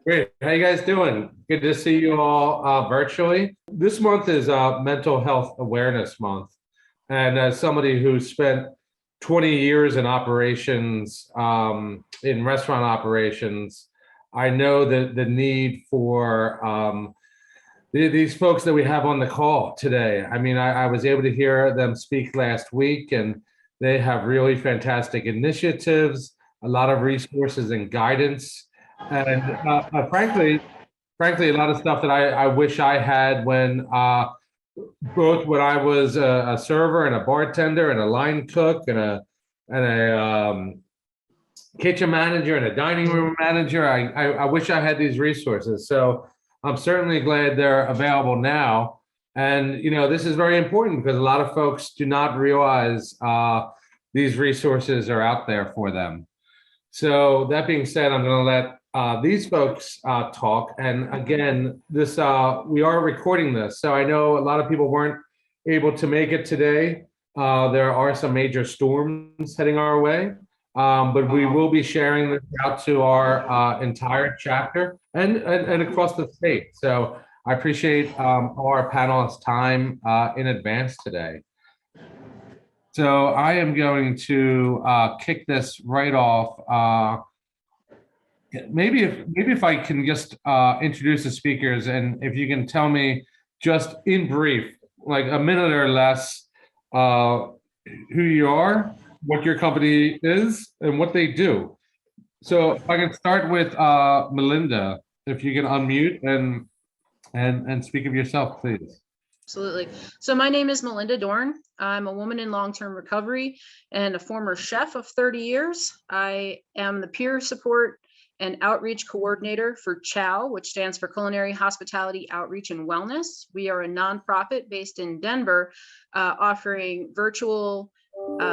Great. How you guys doing? Good to see you all virtually. This month is Mental Health Awareness Month. And as somebody who spent 20 years in operations, in restaurant operations, I know the need for these folks that we have on the call today. I mean, I was able to hear them speak last week, and they have really fantastic initiatives, a lot of resources and guidance. And frankly, a lot of stuff that I wish I had when both when I was a server and a bartender and a line cook and a kitchen manager and a dining room manager. I wish I had these resources. So I'm certainly glad they're available now. And this is very important because a lot of folks do not realize these resources are out there for them. So that being said, I'm going to let these folks talk. And again, this we are recording this, so I know a lot of people weren't able to make it today. There are some major storms heading our way, but we will be sharing this out to our entire chapter and across the state. So I appreciate our panelists' time in advance today. So I am going to kick this right off. Maybe if I can just introduce the speakers, and if you can tell me just in brief, like a minute or less, who you are, what your company is, and what they do. So if I can start with Melinda, if you can unmute and speak of yourself, please. Absolutely. So my name is Melinda Dorn. I'm a woman in long-term recovery and a former chef of 30 years. I am the peer support and outreach coordinator for CHOW, which stands for Culinary, Hospitality, Outreach, and Wellness. We are a nonprofit based in Denver, offering virtual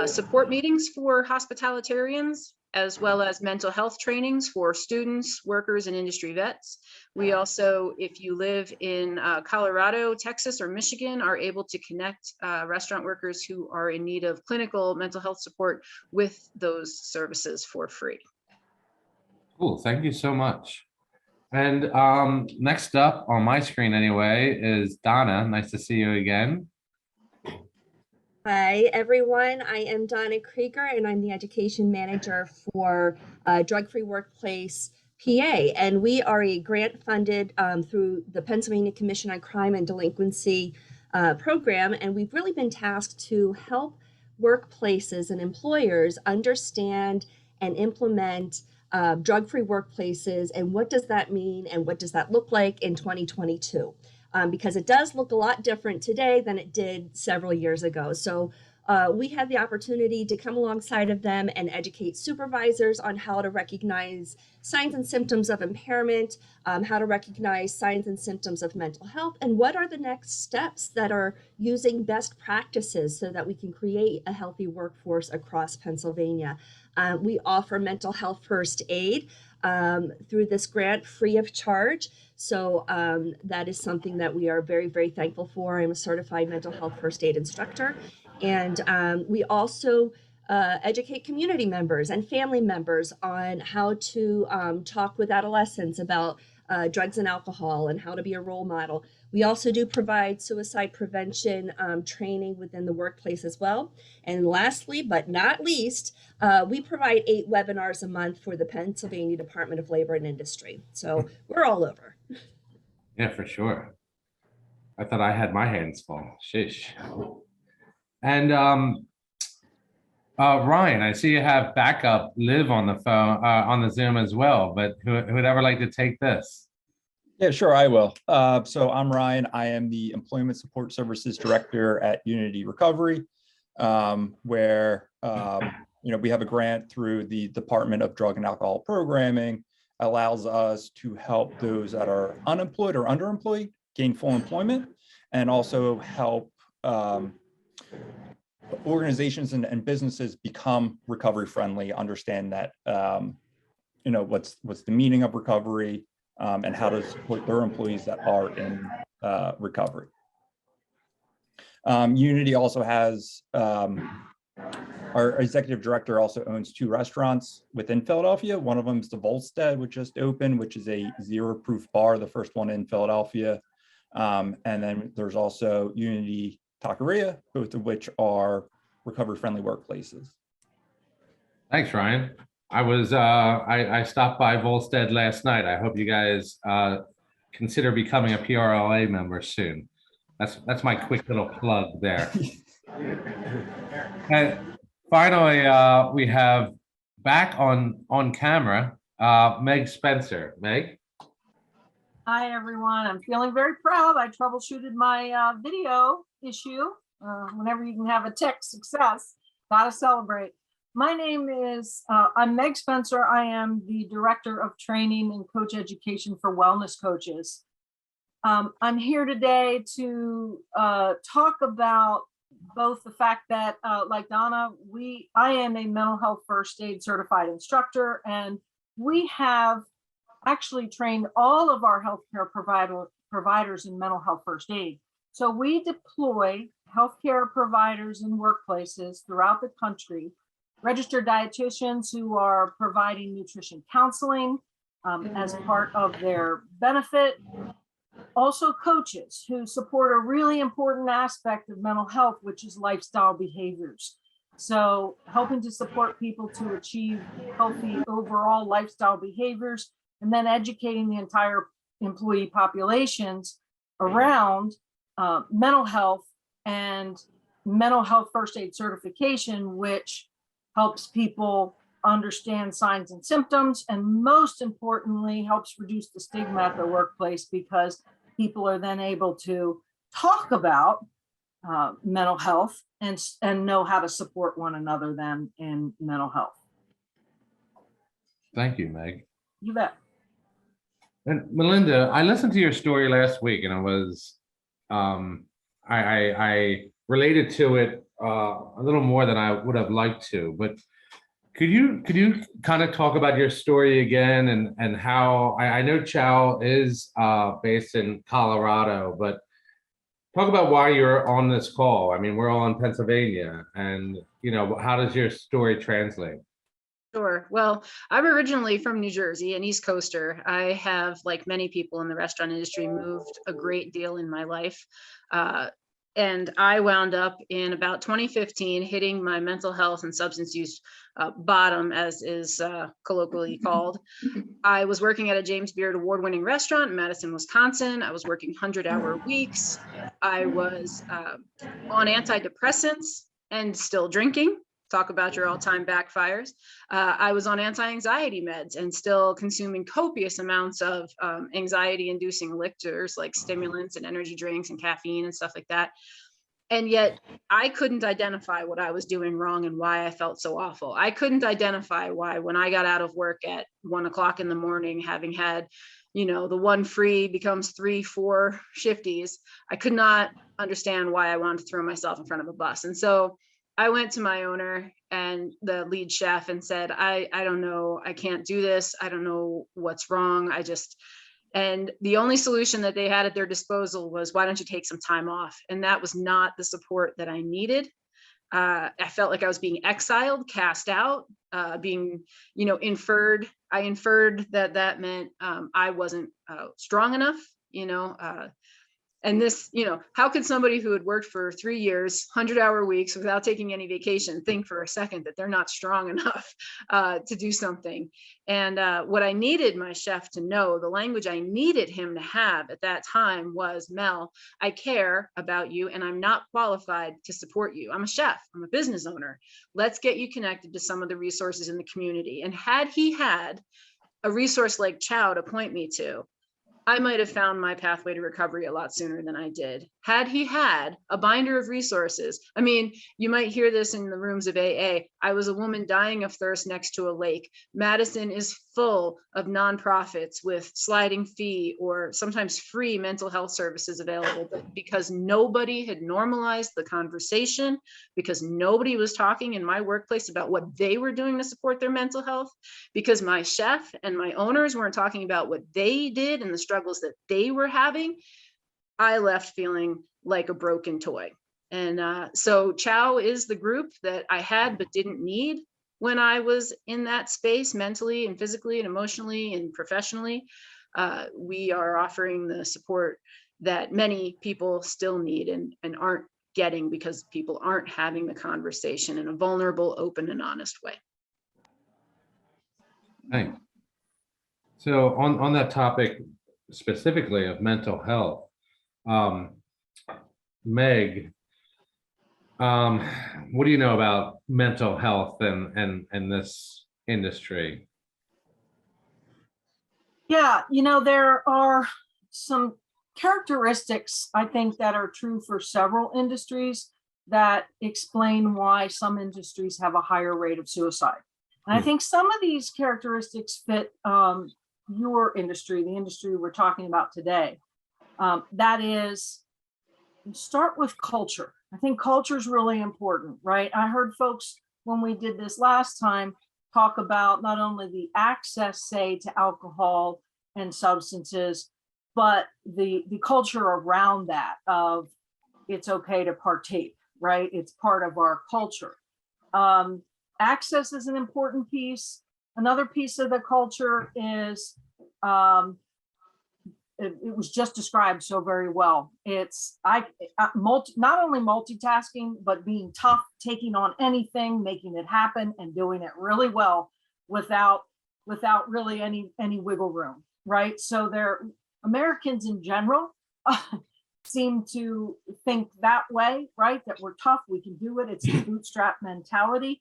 support meetings for hospitalitarians, as well as mental health trainings for students, workers, and industry vets. We also, if you live in Colorado, Texas, or Michigan, are able to connect restaurant workers who are in need of clinical mental health support with those services for free. Cool, thank you so much. And next up on my screen anyway is Donna. Nice to see you again. Hi, everyone. I am Donna Creager, and I'm the education manager for Drug Free Workplace PA. And we are a grant funded through the Pennsylvania Commission on Crime and Delinquency program. And we've really been tasked to help workplaces and employers understand and implement drug-free workplaces, and what does that mean and what does that look like in 2022? Because it does look a lot different today than it did several years ago. So we had the opportunity to come alongside of them and educate supervisors on how to recognize signs and symptoms of impairment, how to recognize signs and symptoms of mental health, and what are the next steps that are using best practices so that we can create a healthy workforce across Pennsylvania. We offer mental health first aid through this grant free of charge. So that is something that we are very, very thankful for. I'm a certified mental health first aid instructor. And we also educate community members and family members on how to talk with adolescents about drugs and alcohol and how to be a role model. We also do provide suicide prevention training within the workplace as well. And lastly, but not least, we provide 8 webinars a month for the Pennsylvania Department of Labor and Industry. So we're all over. Yeah, for sure. I thought I had my hands full. Sheesh. And Ryan, I see you have backup Liv on the phone, on the Zoom as well, but who'd ever like to take this? Yeah, sure, I will. So I'm Ryan. I am the Employment Support Services Director at Unity Recovery, where we have a grant through the Department of Drug and Alcohol Programming, allows us to help those that are unemployed or underemployed gain full employment, and also help organizations and businesses become recovery friendly, understand that what's the meaning of recovery, and how to support their employees that are in recovery. Unity also has Our executive director also owns 2 restaurants within Philadelphia. One of them is the Volstead, which just opened, which is a zero-proof bar, the first one in Philadelphia. And then there's also Unity Taqueria, both of which are recovery-friendly workplaces. Thanks, Ryan. I stopped by Volstead last night. I hope you guys consider becoming a PRLA member soon. That's my quick little plug there. And finally, we have back on camera, Meg Spencer. Meg? Hi, everyone. I'm feeling very proud. I troubleshooted my video issue. Whenever you can have a tech success, gotta celebrate. My name is, I'm Meg Spencer. I am the Director of Training and Coach Education for Wellness Coaches. I'm here today to talk about both the fact that, like Donna, I am a mental health first aid certified instructor, and we have actually trained all of our healthcare providers in mental health first aid. So we deploy healthcare providers in workplaces throughout the country, registered dietitians who are providing nutrition counseling as part of their benefit. Also coaches who support a really important aspect of mental health, which is lifestyle behaviors. So helping to support people to achieve healthy overall lifestyle behaviors, and then educating the entire employee populations around mental health and mental health first aid certification, which helps people understand signs and symptoms, and most importantly, helps reduce the stigma at the workplace, because people are then able to talk about mental health and know how to support one another then in mental health. Thank you, Meg. You bet. And Melinda, I listened to your story last week, and I was, I related to it a little more than I would have liked to. But could you kind of talk about your story again, and how I know CHOW is based in Colorado, but talk about why you're on this call. I mean, we're all in Pennsylvania, and how does your story translate? Sure. Well, I'm originally from New Jersey, an East Coaster. I have, like many people in the restaurant industry, moved a great deal in my life. And I wound up in about 2015 hitting my mental health and substance use bottom, as is colloquially called. I was working at a James Beard award-winning restaurant in Madison, Wisconsin. I was working 100-hour weeks. I was on antidepressants and still drinking. Talk about your all-time backfires. I was on anti-anxiety meds and still consuming copious amounts of anxiety-inducing elixirs like stimulants and energy drinks and caffeine and stuff like that. And yet I couldn't identify what I was doing wrong and why I felt so awful. I couldn't identify why, when I got out of work at 1 o'clock in the morning, having had, the one free becomes 3, 4 shifties, I could not understand why I wanted to throw myself in front of a bus. And so I went to my owner and the lead chef and said, I don't know, I can't do this. I don't know what's wrong. And the only solution that they had at their disposal was, why don't you take some time off? And that was not the support that I needed. I felt like I was being exiled, cast out, being, inferred. I inferred that meant I wasn't strong enough, And this, how could somebody who had worked for 3 years, 100-hour weeks without taking any vacation, think for a second that they're not strong enough to do something? And what I needed my chef to know, the language I needed him to have at that time was, Mel, I care about you and I'm not qualified to support you. I'm a chef, I'm a business owner. Let's get you connected to some of the resources in the community. And had he had a resource like CHOW to point me to, I might have found my pathway to recovery a lot sooner than I did. Had he had a binder of resources, I mean, you might hear this in the rooms of AA. I was a woman dying of thirst next to a lake. Madison is full of nonprofits with sliding fee or sometimes free mental health services available, but because nobody had normalized the conversation, because nobody was talking in my workplace about what they were doing to support their mental health, because my chef and my owners weren't talking about what they did and the struggles that they were having, I left feeling like a broken toy. And so CHOW is the group that I had but didn't need when I was in that space, mentally and physically and emotionally and professionally. We are offering the support that many people still need and aren't getting because people aren't having the conversation in a vulnerable, open, and honest way. Thanks. So on that topic specifically of mental health, Meg, what do you know about mental health and this industry? Yeah, there are some characteristics, I think, that are true for several industries that explain why some industries have a higher rate of suicide. And I think some of these characteristics fit your industry, the industry we're talking about today. That is, start with culture. I think culture is really important, right? I heard folks when we did this last time talk about not only the access, say, to alcohol and substances, but the culture around that of it's okay to partake, right? It's part of our culture. Access is an important piece. Another piece of the culture is, it was just described so very well. It's not only multitasking, but being tough, taking on anything, making it happen, and doing it really well without really any wiggle room, right? So Americans in general seem to think that way, right? That we're tough, we can do it. It's the bootstrap mentality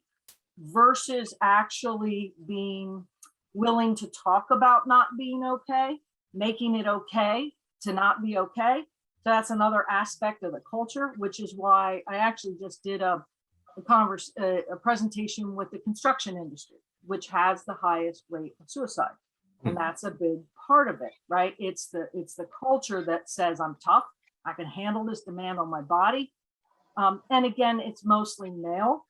versus actually being willing to talk about not being okay, making it okay to not be okay. So that's another aspect of the culture, which is why I actually just did a presentation with the construction industry, which has the highest rate of suicide. And that's a big part of it, right? It's the culture that says I'm tough, I can handle this demand on my body. And again, it's mostly male.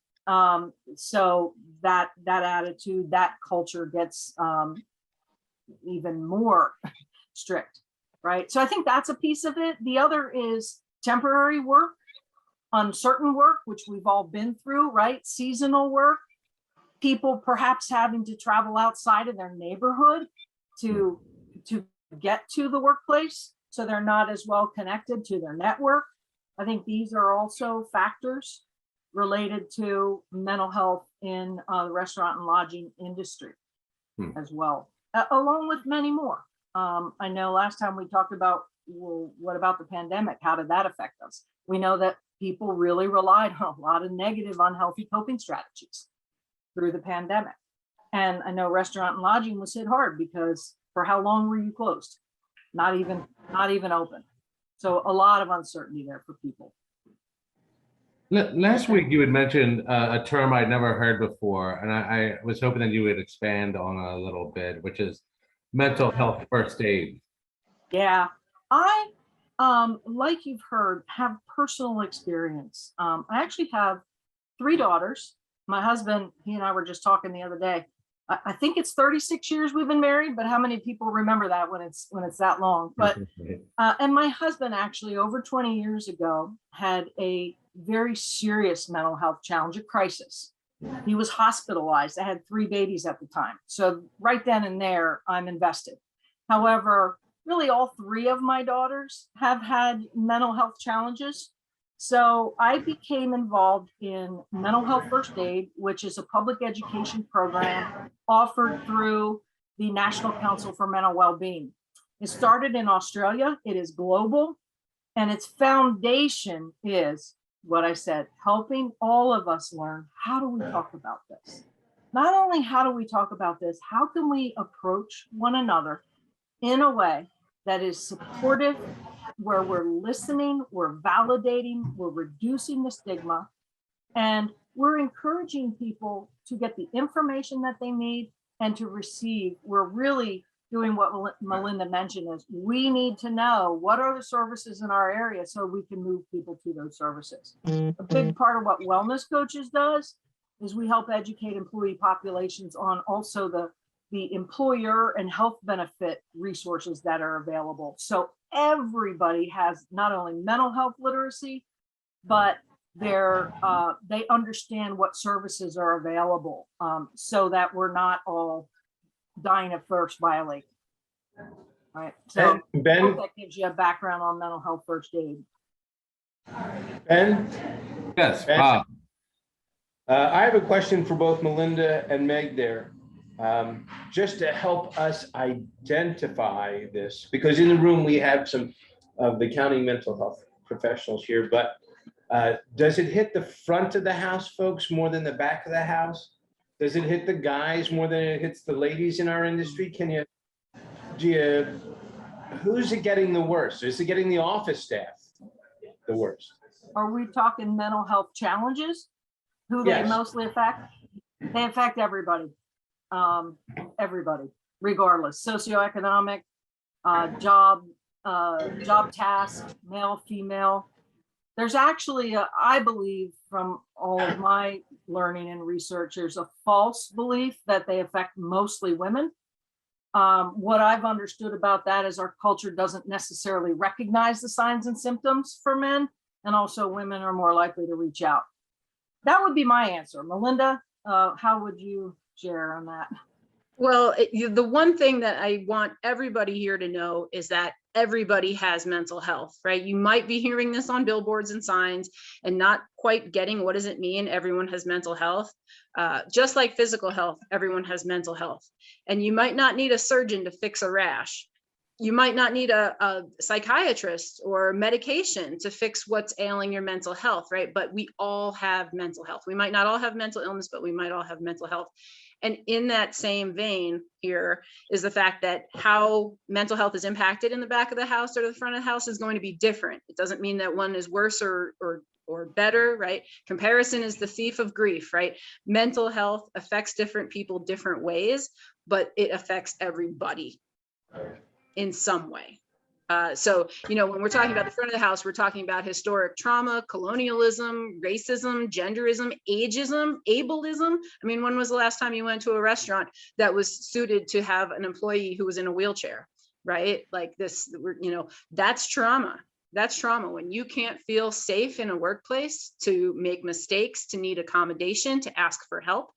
So that attitude, that culture gets even more strict, right? So I think that's a piece of it. The other is temporary work, uncertain work, which we've all been through, right? Seasonal work, people perhaps having to travel outside of their neighborhood to get to the workplace, so they're not as well connected to their network. I think these are also factors related to mental health in the restaurant and lodging industry as well, along with many more. I know last time we talked about, well, what about the pandemic? How did that affect us? We know that people really relied on a lot of negative, unhealthy coping strategies through the pandemic. And I know restaurant and lodging was hit hard because for how long were you closed? Not even open. So a lot of uncertainty there for people. Last week you had mentioned a term I'd never heard before, and I was hoping that you would expand on a little bit, which is mental health first aid. Yeah, I, like you've heard, have personal experience. I actually have 3 daughters. My husband, he and I were just talking the other day. I think it's 36 years we've been married, but how many people remember that when it's that long? But and my husband actually over 20 years ago had a very serious mental health challenge, a crisis. He was hospitalized. I had 3 babies at the time. So right then and there, I'm invested. However, really all 3 of my daughters have had mental health challenges. So I became involved in mental health first aid, which is a public education program offered through the National Council for Mental Wellbeing. It started in Australia. It is global, and its foundation is what I said, helping all of us learn, how do we talk about this? Not only how do we talk about this, how can we approach one another in a way that is supportive, where we're listening, we're validating, we're reducing the stigma, and we're encouraging people to get the information that they need and to receive. We're really doing what Melinda mentioned is we need to know what are the services in our area so we can move people to those services. A big part of what Wellness Coaches does is we help educate employee populations on also the employer and health benefit resources that are available. So everybody has not only mental health literacy, but they understand what services are available, so that we're not all dying of thirst by a lake. Right. So I Ben, hope that gives you a background on mental health first aid. Ben, Yes, Ben? Bob. I have a question for both Melinda and Meg there. Just to help us identify this, because in the room we have some of the county mental health professionals here, but does it hit the front of the house folks more than the back of the house? Does it hit the guys more than it hits the ladies in our industry? Who's it getting the worst? Is it getting the office staff the worst? Are we talking mental health challenges? Who they Yes. mostly affect? They affect everybody. Everybody, regardless, socioeconomic, job task, male, female. There's actually, I believe from all of my learning and research, there's a false belief that they affect mostly women. What I've understood about that is our culture doesn't necessarily recognize the signs and symptoms for men, and also women are more likely to reach out. That would be my answer. Melinda, how would you share on that? Well, the one thing that I want everybody here to know is that everybody has mental health, right? You might be hearing this on billboards and signs and not quite getting what does it mean everyone has mental health. Just like physical health, everyone has mental health. And you might not need a surgeon to fix a rash. You might not need a psychiatrist or medication to fix what's ailing your mental health, right? But we all have mental health. We might not all have mental illness, but we might all have mental health. And in that same vein here is the fact that how mental health is impacted in the back of the house or the front of the house is going to be different. It doesn't mean that one is worse or better, right? Comparison is the thief of grief, right? Mental health affects different people different ways, but it affects everybody in some way. So, when we're talking about the front of the house, we're talking about historic trauma, colonialism, racism, genderism, ageism, ableism. I mean, when was the last time you went to a restaurant that was suited to have an employee who was in a wheelchair, right? Like this, that's trauma. That's trauma. When you can't feel safe in a workplace to make mistakes, to need accommodation, to ask for help,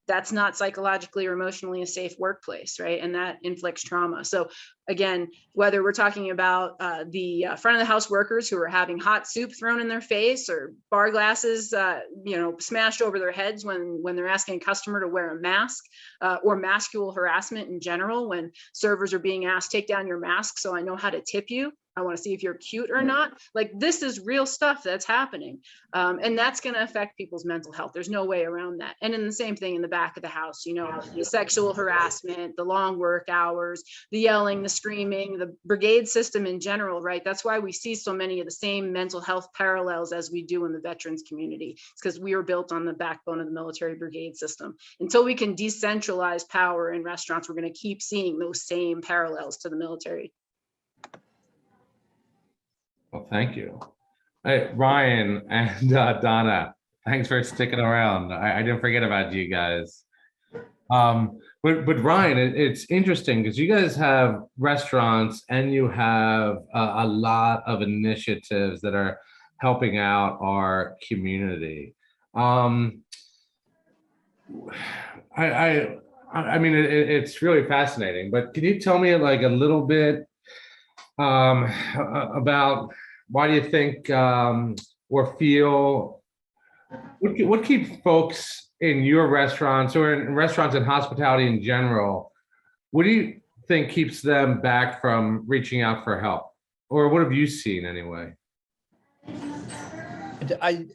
that's not psychologically or emotionally a safe workplace, right? And that inflicts trauma. So again, whether we're talking about the front of the house workers who are having hot soup thrown in their face or bar glasses, smashed over their heads when they're asking a customer to wear a mask, or masculine harassment in general, when servers are being asked, take down your mask so I know how to tip you. I want to see if you're cute or not. Like, this is real stuff that's happening. And that's going to affect people's mental health. There's no way around that. And then the same thing in the back of the house, the sexual harassment, the long work hours, the yelling, the screaming, the brigade system in general, right? That's why we see so many of the same mental health parallels as we do in the veterans community. It's because we are built on the backbone of the military brigade system. Until we can decentralize power in restaurants, we're going to keep seeing those same parallels to the military. Well, thank you. Hey, Ryan and Donna, thanks for sticking around. I didn't forget about you guys. But Ryan, it's interesting because you guys have restaurants and you have a lot of initiatives that are helping out our community. I mean, it's really fascinating, but can you tell me like a little bit about why do you think or feel, what keeps folks in your restaurants or in restaurants and hospitality in general, what do you think keeps them back from reaching out for help? Or what have you seen anyway? I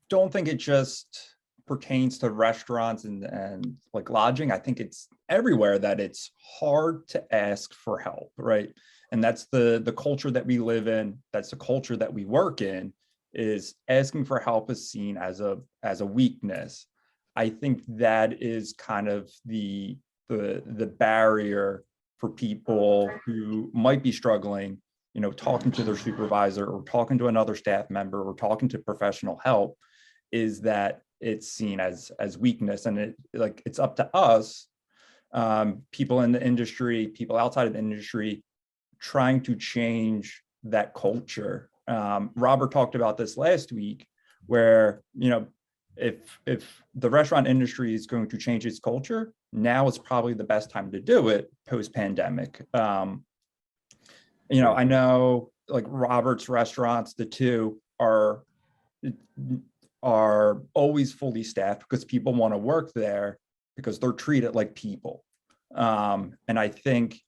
don't think it just pertains to restaurants and like lodging. I think it's everywhere that it's hard to ask for help, right? And that's the culture that we live in. That's the culture that we work in, is asking for help is seen as a weakness. I think that is kind of the barrier for people who might be struggling, talking to their supervisor or talking to another staff member or talking to professional help, is that it's seen as weakness. And it's up to us, people in the industry, people outside of the industry, trying to change that culture Robert talked about this last week, where, if the restaurant industry is going to change its culture, now is probably the best time to do it post-pandemic. I know like Robert's restaurants, the two are always fully staffed because people want to work there because they're treated like people. And I think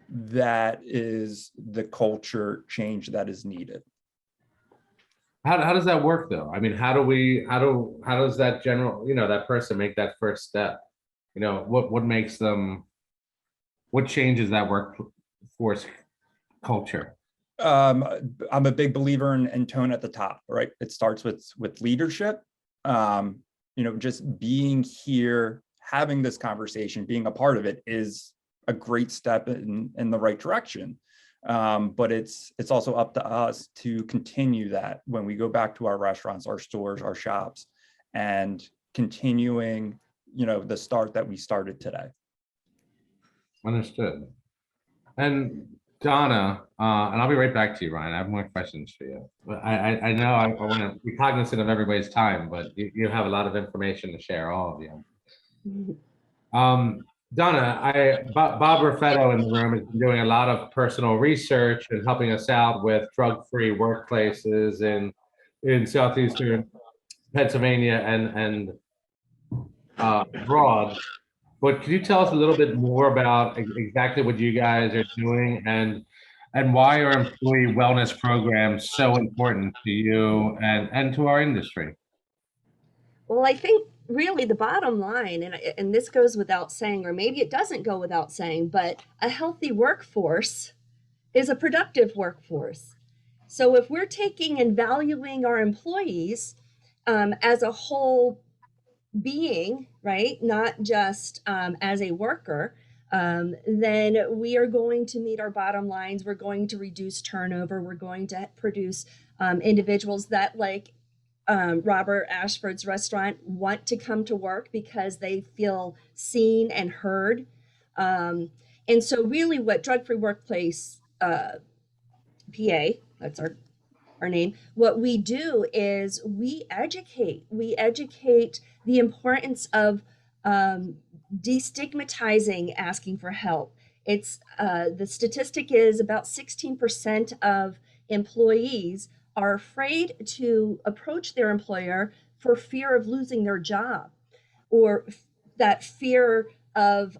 that is the culture change that is needed. How does that work though? I mean, how does that general, that person make that first step? What makes them, what changes that workforce culture? I'm a big believer in tone at the top, right? It starts with leadership. Just being here, having this conversation, being a part of it is a great step in the right direction. But it's also up to us to continue that when we go back to our restaurants, our stores, our shops, and continuing, the start that we started today. Understood. And Donna, and I'll be right back to you, Ryan. I have more questions for you. But I know I want to be cognizant of everybody's time, but you have a lot of information to share, all of you. Donna, Bob Raffetto in the room has been doing a lot of personal research and helping us out with drug-free workplaces in southeastern Pennsylvania and abroad. But could you tell us a little bit more about exactly what you guys are doing and why are employee wellness programs so important to you and to our industry? Well, I think really the bottom line, and this goes without saying, or maybe it doesn't go without saying, but a healthy workforce is a productive workforce. So if we're taking and valuing our employees as a whole being, right, not just as a worker, then we are going to meet our bottom lines. We're going to reduce turnover. We're going to produce individuals that, like Robert Ashford's restaurant, want to come to work because they feel seen and heard. And so really what Drug Free Workplace PA, that's our name, what we do is we educate the importance of destigmatizing asking for help. It's the statistic is about 16% of employees are afraid to approach their employer for fear of losing their job, or that fear of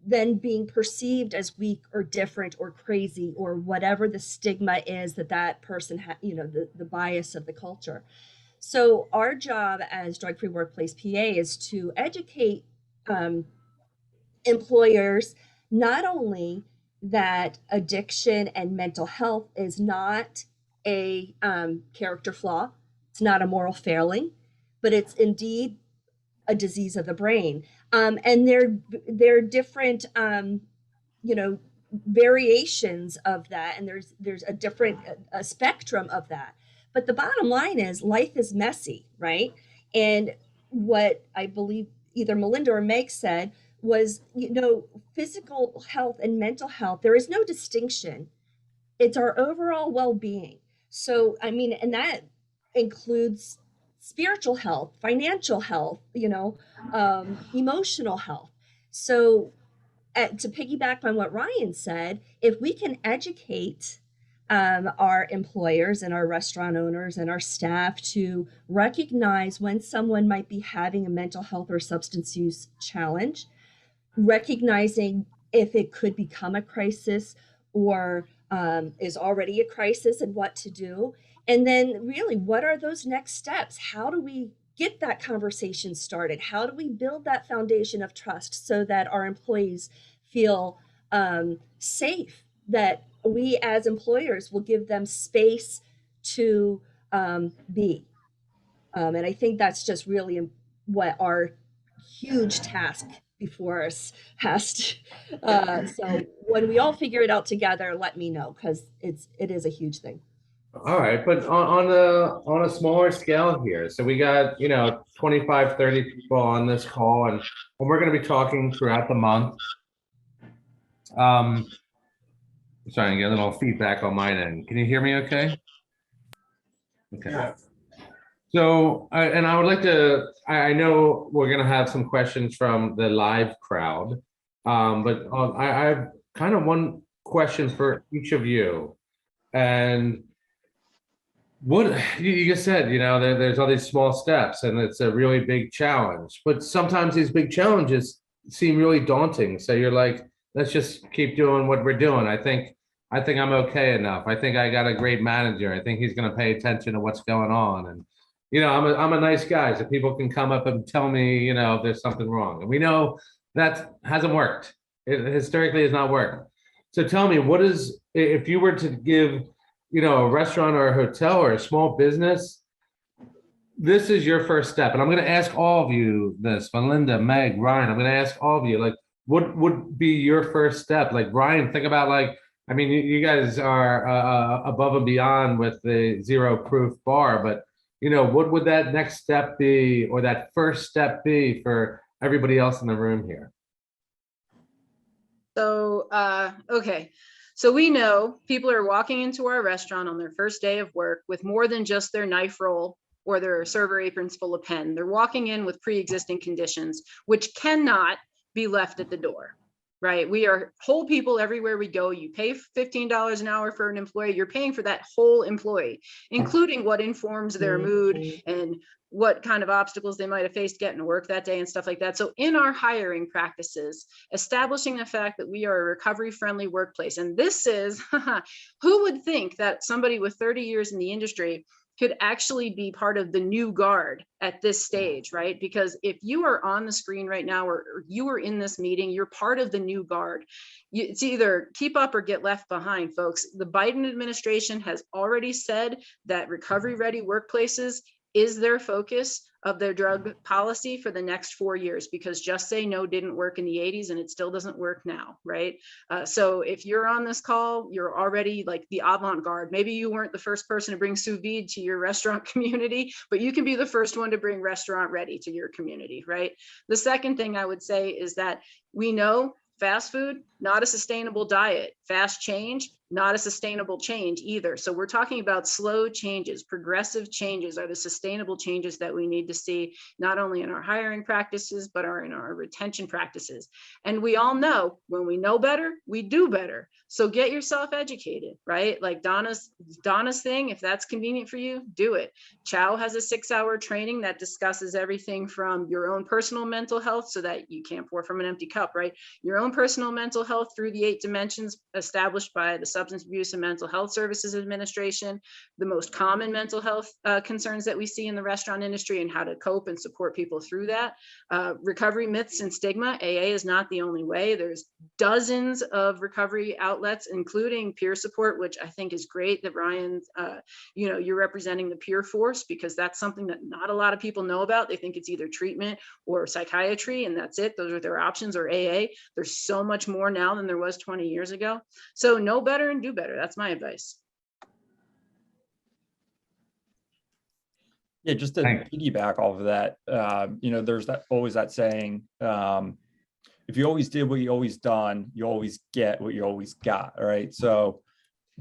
then being perceived as weak or different or crazy or whatever the stigma is that person the bias of the culture. So our job as Drug Free Workplace PA is to educate employers not only that addiction and mental health is not a character flaw, it's not a moral failing, but it's indeed a disease of the brain. And there are different, variations of that, and there's a different a spectrum of that. But the bottom line is life is messy, right? And what I believe either Melinda or Meg said was, physical health and mental health, there is no distinction. It's our overall well-being. So, and that includes spiritual health, financial health, emotional health. So to piggyback on what Ryan said, if we can educate our employers and our restaurant owners and our staff to recognize when someone might be having a mental health or substance use challenge, recognizing if it could become a crisis or is already a crisis and what to do. And then really, what are those next steps? How do we get that conversation started? How do we build that foundation of trust so that our employees feel safe, that we as employers will give them space to be? And I think that's just really what our huge task before us has to. So when we all figure it out together, let me know, because it is a huge thing. All right, but on a smaller scale here, so we got 25, 30 people on this call, and we're going to be talking throughout the month. I'm starting to get a little feedback on my end. Can you hear me okay? Okay. Yeah. So, and I would like to, I know we're gonna have some questions from the live crowd. But I have kind of one question for each of you. And what you just said, there's all these small steps and it's a really big challenge, but sometimes these big challenges seem really daunting. So you're like, let's just keep doing what we're doing. I think I'm okay enough. I think I got a great manager. I think he's going to pay attention to what's going on. And, I'm a nice guy. So people can come up and tell me, if there's something wrong. And we know that hasn't worked. It historically has not worked. So tell me, if you were to give a restaurant or a hotel or a small business, this is your first step. And I'm going to ask all of you this, Melinda, Meg, Ryan, I'm going to ask all of you, like, what would be your first step? Like, Ryan, think about you guys are above and beyond with the zero proof bar, but what would that next step be, or that first step be for everybody else in the room here? So, okay. So we know people are walking into our restaurant on their first day of work with more than just their knife roll or their server aprons full of pen. They're walking in with pre-existing conditions, which cannot be left at the door, right? We are whole people everywhere we go. You pay $15 an hour for an employee, you're paying for that whole employee, including what informs their mood and what kind of obstacles they might have faced getting to work that day and stuff like that. So in our hiring practices, establishing the fact that we are a recovery-friendly workplace, and this is, who would think that somebody with 30 years in the industry could actually be part of the new guard at this stage, right? Because if you are on the screen right now, or you are in this meeting, you're part of the new guard. It's either keep up or get left behind, folks. The Biden administration has already said that recovery-ready workplaces is their focus of their drug policy for the next 4 years, because just say no didn't work in the 80s and it still doesn't work now, right? So if you're on this call, you're already like the avant-garde. Maybe you weren't the first person to bring sous vide to your restaurant community, but you can be the first one to bring restaurant ready to your community, right? The second thing I would say is that we know fast food, not a sustainable diet. Fast change, not a sustainable change either. So we're talking about slow changes. Progressive changes are the sustainable changes that we need to see, not only in our hiring practices, but in our retention practices. And we all know when we know better, we do better. So get yourself educated, right? Like Donna's thing, if that's convenient for you, do it. CHOW has a 6-hour training that discusses everything from your own personal mental health, so that you can't pour from an empty cup, right? Your own personal mental health through the 8 dimensions established by the Substance Abuse and Mental Health Services Administration, the most common mental health concerns that we see in the restaurant industry and how to cope and support people through that. Recovery myths and stigma. AA is not the only way. There's dozens of recovery outlets, including peer support, which I think is great that Ryan, you're representing the peer force, because that's something that not a lot of people know about. They think it's either treatment or psychiatry, and that's it. Those are their options, or AA. There's so much more now than there was 20 years ago. So know better and do better. That's my advice. Yeah, just to piggyback off of that, there's always that saying, if you always did what you always done, you always get what you always got, right? So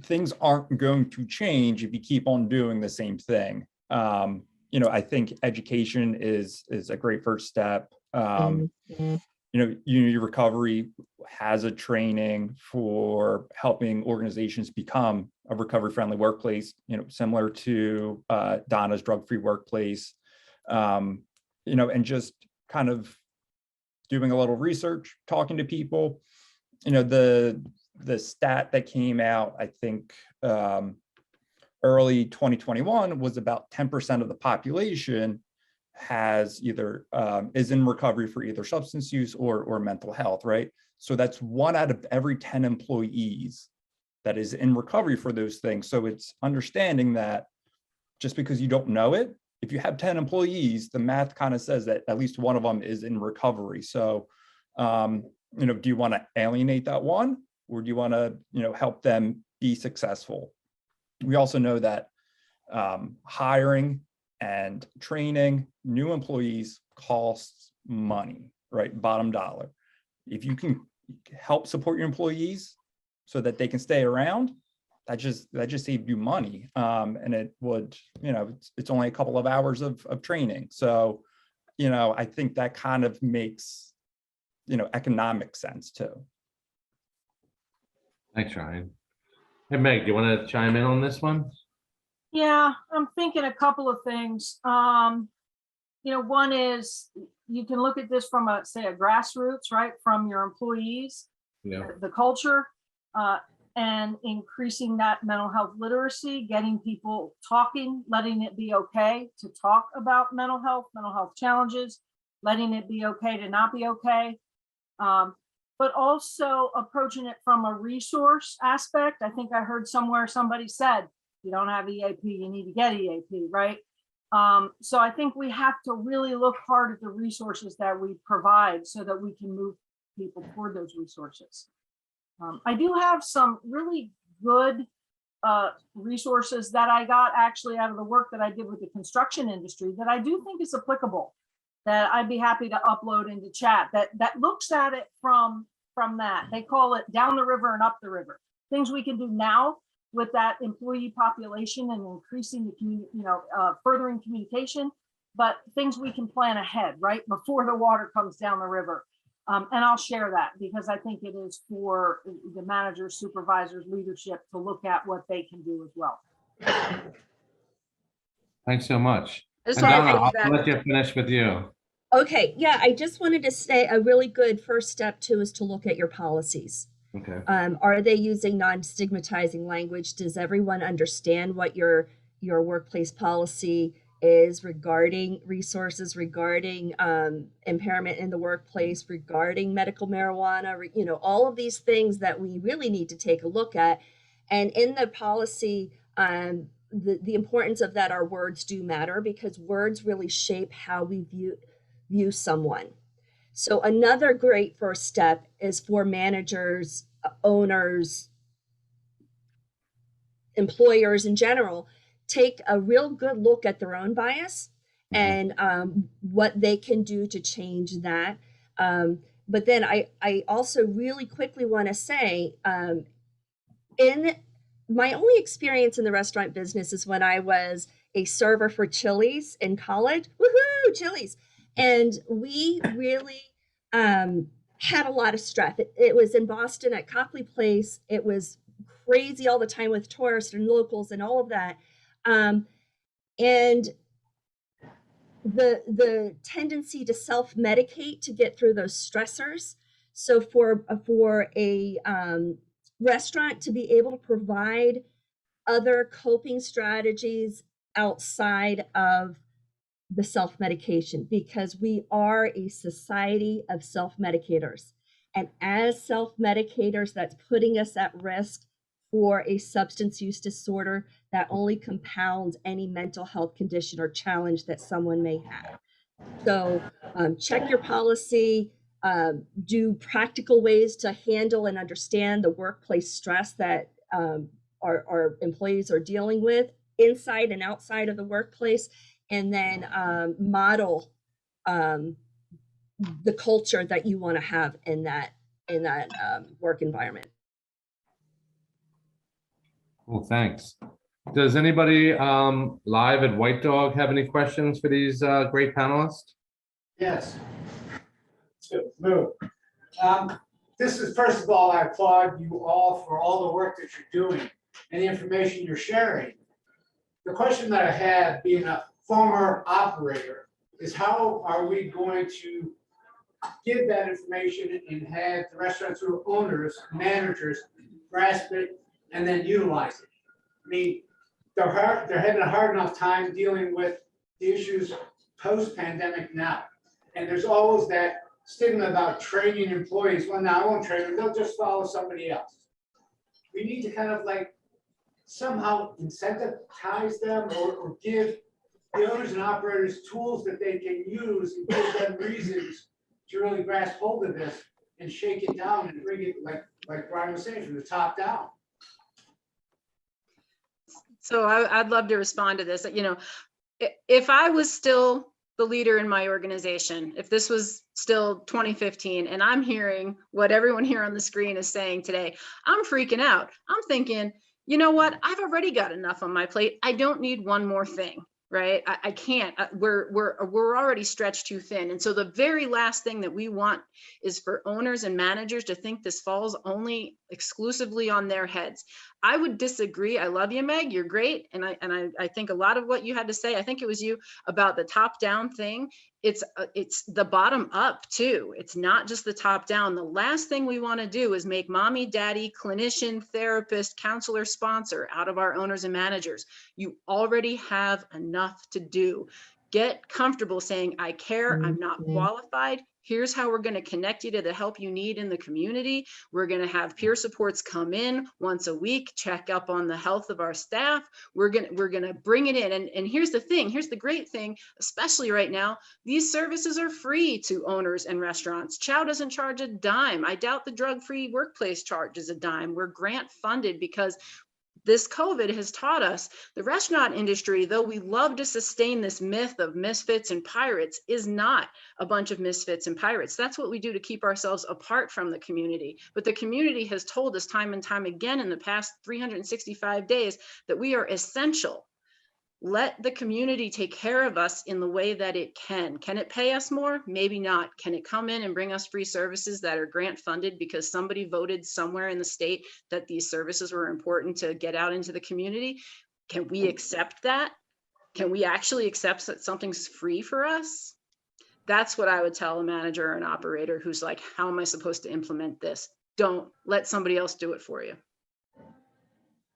things aren't going to change if you keep on doing the same thing. I think education is a great first step. Unity Recovery has a training for helping organizations become a recovery-friendly workplace, similar to Donna's drug-free workplace, and just kind of doing a little research, talking to people. The stat that came out, I think, early 2021 was about 10% of the population has either is in recovery for either substance use or mental health, right? So that's 1 out of every 10 employees that is in recovery for those things. So it's understanding that just because you don't know it, if you have 10 employees, the math kind of says that at least one of them is in recovery. So, do you want to alienate that one, or do you want to, help them be successful? We also know that hiring and training new employees costs money, right? Bottom dollar. If you can help support your employees so that they can stay around, just saved you money. And it would, it's only a couple of hours of training. So, I think that kind of makes, economic sense too. Thanks, Ryan. Hey, Meg, do you want to chime in on this one? Yeah, I'm thinking a couple of things. One is you can look at this from a grassroots, right? From your employees, Yeah. the culture, and increasing that mental health literacy, getting people talking, letting it be okay to talk about mental health challenges, letting it be okay to not be okay. But also approaching it from a resource aspect. I think I heard somewhere somebody said, you don't have EAP, you need to get EAP, right? So I think we have to really look hard at the resources that we provide so that we can move people toward those resources. I do have some really good resources that I got actually out of the work that I did with the construction industry that I do think is applicable, that I'd be happy to upload into chat that looks at it from that. They call it down the river and up the river. Things we can do now with that employee population and increasing the furthering communication, but things we can plan ahead, right, before the water comes down the river. And I'll share that because I think it is for the managers, supervisors, leadership to look at what they can do as well. Thanks so much. I just And wanna Donna, I'll piggyback- let you finish with you. Okay, yeah, I just wanted to say a really good first step too is to look at your policies. Okay. Are they using non-stigmatizing language? Does everyone understand what your workplace policy is regarding resources, regarding impairment in the workplace, regarding medical marijuana, all of these things that we really need to take a look at. And in the policy, the importance of that, our words do matter because words really shape how we view someone. So another great first step is for managers, owners, employers in general, take a real good look at their own bias and what they can do to change that. But then I also really quickly want to say, in my only experience in the restaurant business is when I was a server for Chili's in college. Woohoo, Chili's! And we really had a lot of stress. It was in Boston at Copley Place. It was crazy all the time with tourists and locals and all of that. And the tendency to self-medicate to get through those stressors. So for a restaurant to be able to provide other coping strategies outside of the self-medication, because we are a society of self-medicators. And as self-medicators, that's putting us at risk for a substance use disorder that only compounds any mental health condition or challenge that someone may have. So check your policy, do practical ways to handle and understand the workplace stress that our employees are dealing with inside and outside of the workplace, and then model the culture that you want to have in that work environment. Well, thanks. Does anybody live at White Dog have any questions for these great panelists? Yes. Lou, this is, first of all, I applaud you all for all the work that you're doing and the information you're sharing. The question that I have, being a former operator, is how are we going to give that information and have the restaurateur owners, managers grasp it and then utilize it? I mean, they're having a hard enough time dealing with the issues post-pandemic now. And there's always that stigma about training employees. Well, now I won't train them, they'll just follow somebody else. We need to kind of like somehow incentivize them or give the owners and operators tools that they can use and give them reasons to really grasp hold of this and shake it down and bring it, like Brian was saying, from the top down. So I'd love to respond to this. If I was still the leader in my organization, if this was still 2015 and I'm hearing what everyone here on the screen is saying today, I'm freaking out. I'm thinking, you know what, I've already got enough on my plate. I don't need one more thing, right? I can't. We're already stretched too thin. And so the very last thing that we want is for owners and managers to think this falls only exclusively on their heads. I would disagree. I love you, Meg. You're great. And I think a lot of what you had to say, I think it was you about the top down thing. It's the bottom up too. It's not just the top down. The last thing we want to do is make mommy, daddy, clinician, therapist, counselor, sponsor out of our owners and managers. You already have enough to do. Get comfortable saying, I care, I'm not qualified. Here's how we're going to connect you to the help you need in the community. We're going to have peer supports come in once a week, check up on the health of our staff. We're going to bring it in. And here's the thing, here's the great thing, especially right now, these services are free to owners and restaurants. CHOW doesn't charge a dime. I doubt the drug-free workplace charges a dime. We're grant funded because this COVID has taught us the restaurant industry, though we love to sustain this myth of misfits and pirates, is not a bunch of misfits and pirates. That's what we do to keep ourselves apart from the community. But the community has told us time and time again in the past 365 days that we are essential. Let the community take care of us in the way that it can. Can it pay us more? Maybe not. Can it come in and bring us free services that are grant funded because somebody voted somewhere in the state that these services were important to get out into the community? Can we accept that? Can we actually accept that something's free for us? That's what I would tell a manager or an operator who's like, how am I supposed to implement this? Don't let somebody else do it for you.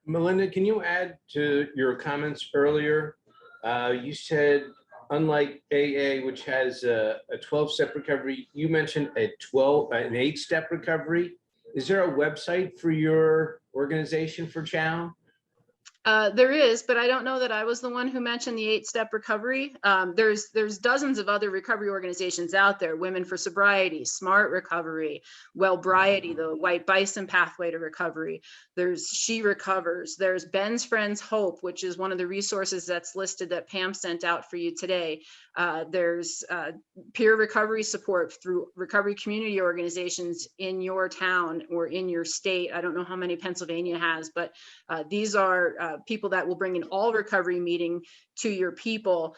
Melinda, can you add to your comments earlier? You said, unlike AA, which has a 12-step recovery, you mentioned an 8-step recovery. Is there a website for your organization for CHOW? There is, but I don't know that I was the one who mentioned the 8-step recovery. There's dozens of other recovery organizations out there: Women for Sobriety, Smart Recovery, Wellbriety, the White Bison Pathway to Recovery. There's She Recovers. There's Ben's Friends Hope, which is one of the resources that's listed that Pam sent out for you today. There's peer recovery support through recovery community organizations in your town or in your state. I don't know how many Pennsylvania has, but these are people that will bring an all recovery meeting to your people,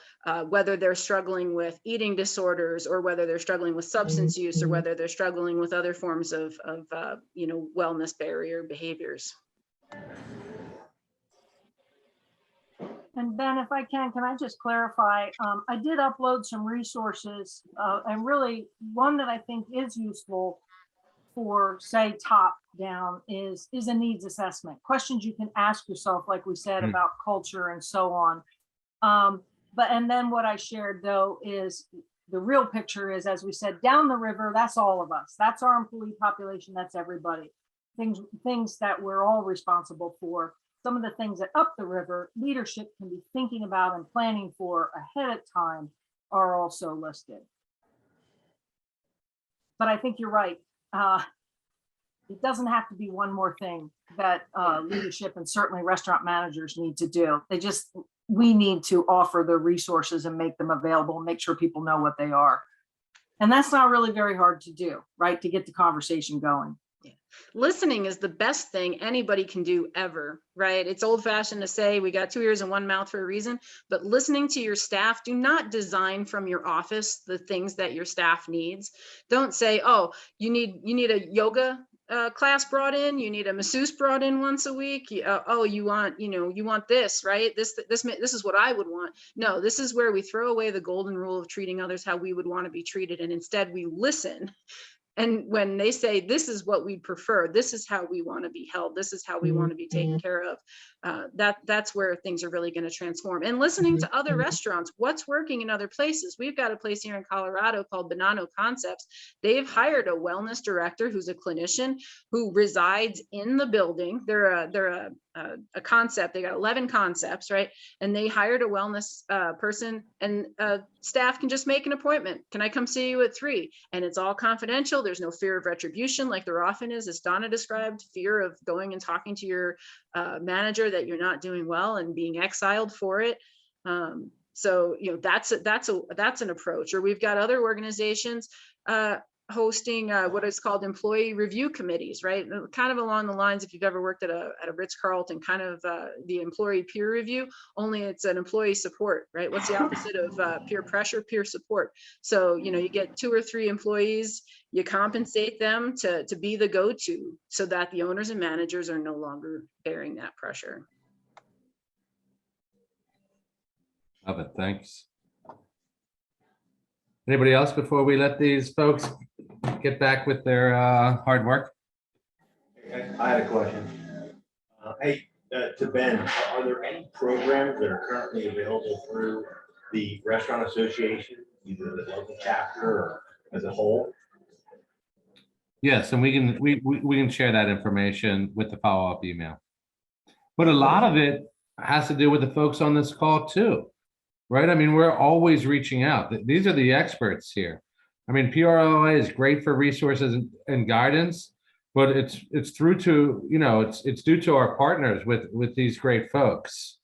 whether they're struggling with eating disorders or whether they're struggling with substance use or whether they're struggling with other forms of wellness barrier behaviors. And Ben, if I can I just clarify? I did upload some resources, and really one that I think is useful for, say, top down is a needs assessment. Questions you can ask yourself, like we said, about culture and so on. And then what I shared though is the real picture is, as we said, down the river, that's all of us. That's our employee population. That's everybody. Things that we're all responsible for. Some of the things that up the river leadership can be thinking about and planning for ahead of time are also listed. But I think you're right. It doesn't have to be one more thing that leadership and certainly restaurant managers need to do. We need to offer the resources and make them available and make sure people know what they are. And that's not really very hard to do, right? To get the conversation going. Listening is the best thing anybody can do ever, right? It's old fashioned to say we got 2 ears and 1 mouth for a reason, but listening to your staff, do not design from your office the things that your staff needs. Don't say, oh, you need a yoga class brought in, you need a masseuse brought in once a week. Oh, you want this, right? This is what I would want. No, this is where we throw away the golden rule of treating others how we would want to be treated. And instead we listen. And when they say, this is what we prefer, this is how we want to be held, this is how we want to be taken care of, that's where things are really going to transform. And listening to other restaurants, what's working in other places. We've got a place here in Colorado called Bonanno Concepts. They've hired a wellness director who's a clinician who resides in the building. They're a concept. They got 11 concepts, right? And they hired a wellness person, and staff can just make an appointment. Can I come see you at 3? And it's all confidential. There's no fear of retribution like there often is, as Donna described, fear of going and talking to your manager that you're not doing well and being exiled for it. So that's an approach. Or we've got other organizations. hosting what is called employee review committees, right? Kind of along the lines, if you've ever worked at a Ritz-Carlton, kind of the employee peer review, only it's an employee support, right? What's the opposite of peer pressure? Peer support. So, you know, you get 2 or 3 employees, you compensate them to be the go-to so that the owners and managers are no longer bearing that pressure. Love it. Thanks. Anybody else before we let these folks get back with their hard work? I had a question. Hey, to Ben, are there any programs that are currently available through the Restaurant Association, either the local chapter or as a whole? Yes, and we can share that information with the follow-up email. But a lot of it has to do with the folks on this call too, right? I mean, we're always reaching out. These are the experts here. I mean, PRLA is great for resources and guidance, but it's through to, you know, it's due to our partners with these great folks.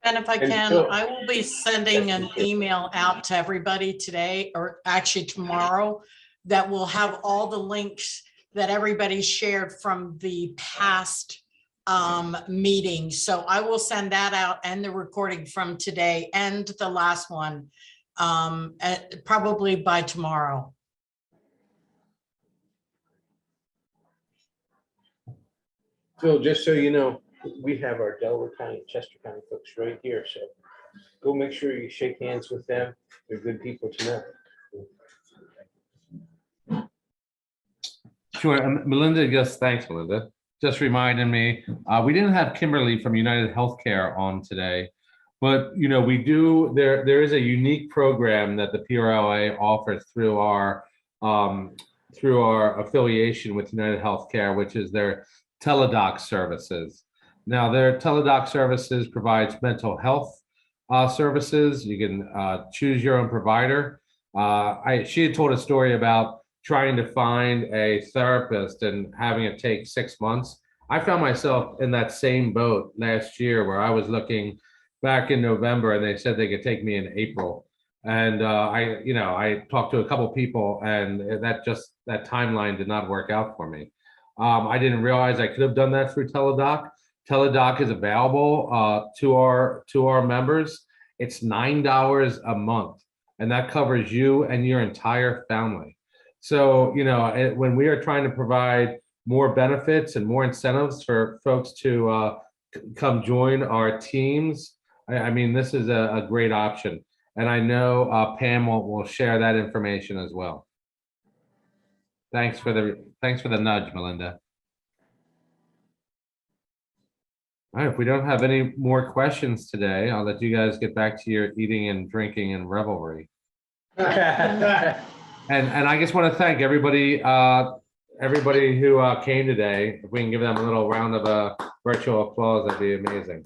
And if I And can, Phil- I will be sending an email out to everybody today, or actually tomorrow, that will have all the links that everybody shared from the past meetings. So I will send that out, and the recording from today and the last one, probably by tomorrow. Phil, just so you know, we have our Delaware County, Chester County folks right here, so go make sure you shake hands with them. They're good people to know. Sure. Melinda, thanks, Melinda. Just reminded me, we didn't have Kimberlee from United Healthcare on today, but you know, we do, there is a unique program that the PRLA offers through our affiliation with United Healthcare, which is their teledoc services. Now, their teledoc services provides mental health services. You can choose your own provider. She had told a story about trying to find a therapist and having it take 6 months. I found myself in that same boat last year where I was looking back in November and they said they could take me in April. And I talked to a couple people and that timeline did not work out for me. I didn't realize I could have done that through Teledoc. Teledoc is available to our members. It's $9 a month, and that covers you and your entire family. So, you know, when we are trying to provide more benefits and more incentives for folks to come join our teams, I mean, this is a great option. And I know Pam will share that information as well. Thanks for the nudge, Melinda. All right, if we don't have any more questions today, I'll let you guys get back to your eating and drinking and revelry. And I just want to thank everybody who came today. If we can give them a little round of virtual applause, that'd be amazing.